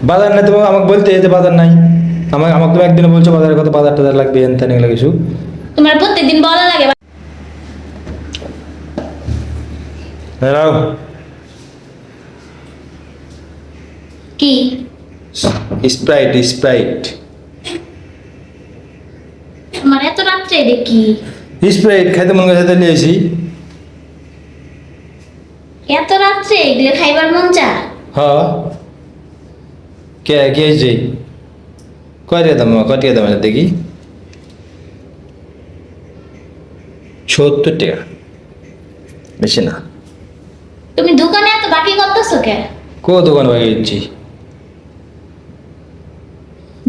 বাজার নাই তুমি আমাকে বলতে যে বাজার নাই। আমাকে আমাকে তুমি একদিনে বলছো বাজারের কথা, বাজার টাজার লাগবে এন তেন এগুলো কিছু। তোমার প্রত্যেকদিন বলা লাগে। হ্যালো, কি স্প্রাইট স্প্রাইট তোমার এত রাত্রে এটা কি? স্প্রাইট খাইতে মন গেছে তাই নিয়েছি। এত রাত্রে এগুলো খাইবার মন চায়? হ্যাঁ, কে কে যে কয় টাকা দাম এটা দেখি। 70 টাকা, বেশি না। তুমি দোকানে এত বাকি করতেছো কে? কো দোকান ভাই দিচ্ছি।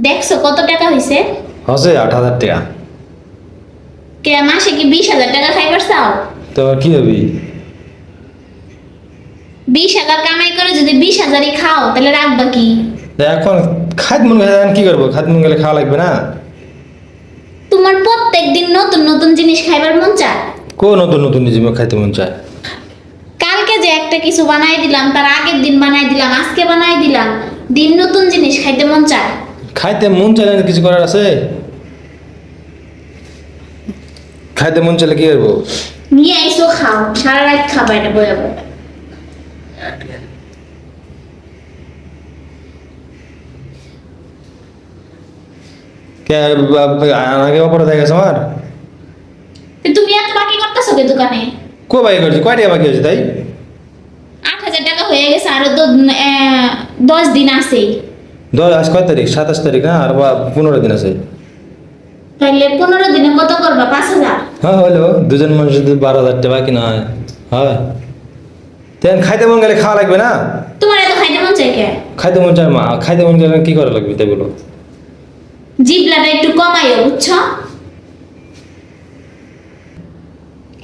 দেখছো কত টাকা হইছে? হসে 8,000 টাকা। কে মাসে কি 20,000 টাকা খাইবার চাও? তো আর কি হবি? 20,000 কামাই করে যদি 20,000ই খাও তাহলে রাখবা কি? তা এখন খাদ মন গেছে এখন কি করবো? খাদ মন গেলে খাওয়া লাগবে না? তোমার প্রত্যেকদিন নতুন নতুন জিনিস খাইবার মন চায়? কো নতুন নতুন জিনিস খাইতে মন চায়? কালকে যে একটা কিছু বানাই দিলাম, তার আগের দিন বানাই দিলাম, আজকে বানাই দিলাম, দিন নতুন জিনিস খাইতে মন চায়। খাইতে মন চাইলে কিছু করার আছে? খাইতে মন চাইলে কি করবো? নিয়ে আইসো খাও, সারা রাত খাবা এটা বয়ে বয়ে। কে আগে অপরে দেখা গেছে আমার? তো তুমি এত বাকি করতেছো কে দোকানে? কো বাকি করছি? কয় টাকা বাকি হয়েছে তাই? 8,000 টাকা হয়ে গেছে, আরো তো 10 দিন আছেই। আজ কয় তারিখ? 27 তারিখ না? আর 15 দিন আছে। তাহলে 15 দিনে কত করবা? 5,000? হ্যাঁ হলো দুজন মানুষ যদি 12,000 টাকা বাকি না হয়, হয় তেন খাইতে মন গেলে খাওয়া লাগবে না? তোমার এত খাইতে মন চাই কে? খাইতে মন চায় মা, খাইতে মন গেলে কি করা লাগবে তাই বলো? জিবলাটা একটু কমাইও, বুঝছো?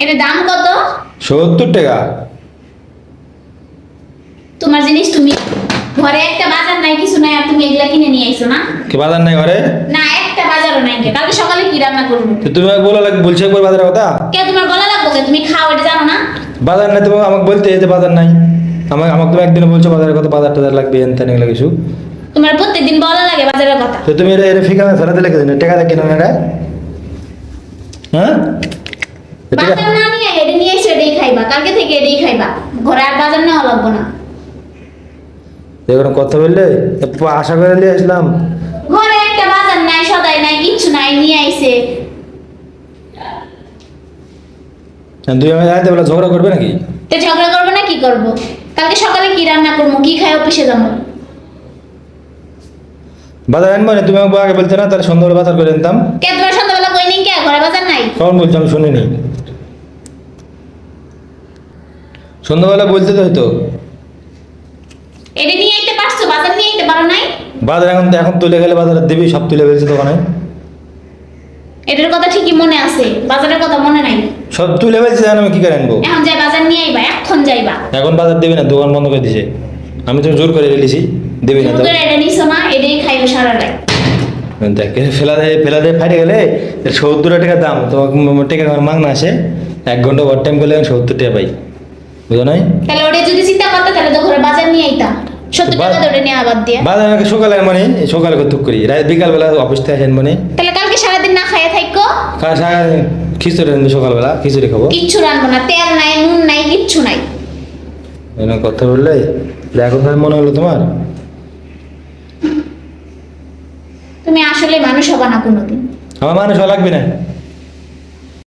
এটা দাম কত? 70 টাকা। তোমার জিনিস তুমি ঘরে একটা বাজার নাই, কিছু নাই, আর তুমি এগুলা কিনে নিয়ে আইছো না? কি বাজার নাই ঘরে? না, একটা বাজারও নাই কে? কালকে সকালে কি রান্না করবো? তো তুমি আমাকে বলা লাগবে, বলছে একবার বাজারের কথা। কে তোমার গলা লাগবো কে? তুমি খাও, এটা জানো না? বাজার নাই তুমি আমাকে বলতে যে বাজার নাই। আমাকে আমাকে তুমি একদিনে বলছো বাজারের কথা, বাজার টাজার লাগবে এন তেন এগুলো কিছু। তোমার প্রত্যেকদিন বলা লাগে বাজারের কথা। তো তুমি এটা ফিকানা ফেরাতে লিখে দিন, টাকা দেখি না এটা। হ্যাঁ এটা বাজার না নিয়ে এটা নিয়ে এসে এটাই খাইবা, কালকে থেকে এটাই খাইবা, ঘরে আর বাজার নেওয়া লাগবো না। এখন কথা বললে আশা করে নিয়ে আসলাম। ঘরে একটা বাজার নাই, সদাই নাই, কিচ্ছু নাই, নিয়ে আইছে। দুই আমার রাতে বেলা ঝগড়া করবে নাকি? তো ঝগড়া করবো না কি করবো? কালকে সকালে কি রান্না করবো, কি খাই অফিসে যাবো? বাজার আনবো না? তুমি আমাকে আগে বলতে না, তাহলে সন্ধ্যাবেলা বাজার করে আনতাম। কে তোমার সন্ধ্যাবেলা কই নিন কে? ঘরে বাজার নাই? কখন বলছো আমি শুনিনি? সন্ধ্যাবেলা বলতে তো হয়তো। এটা নিয়ে আইতে পারছো, বাজার নিয়ে আইতে পারো নাই? বাজার এখন তুলে গেলে বাজারে দিবি, সব তুলে ফেলছে দোকানে। এটার কথা ঠিকই মনে আছে, বাজারের কথা মনে নাই। সব তুলে ফেলছে, জানো আমি কি করে আনবো? এখন যাই বাজার নিয়ে আইবা, এখন যাইবা। এখন বাজার দিবি না, দোকান বন্ধ করে দিছে। আমি তো জোর করে ফেলেছি, দিবি না তো। তুমি এটা নিছো না, এটাই খাইবে সারা রাত। দেখ ফেলা দিয়ে ফাটে গেলে 70 টাকা দাম, তোমাকে টাকা মাগ না আসে। 1 ঘন্টা ওভার টাইম করলে 70 টাকা পাই, বুঝো নাই? তাহলে ওটা যদি চিন্তা করতে তাহলে তো ঘরে বাজার নিয়ে আইতা। 70 টাকা বা- ধরে নিয়ে আবার দিয়ে। বাজার আমাকে সকালে মানে সকালে কত করি, রাত বিকালবেলা অফিস থেকে আসেন মানে। তাহলে কালকে সারাদিন না খাইয়া থাকো। খিচুড়ি রাঁধবি সকালবেলা, খিচুড়ি খাবো। কিচ্ছু রাখবো না, তেল নাই, নুন নাই, কিচ্ছু নাই। এরকম কথা বললে এখন তাহলে মনে হলো তোমার? তুমি আসলে মানুষ হবা না কোনোদিন। আমার মানুষ লাগবে না।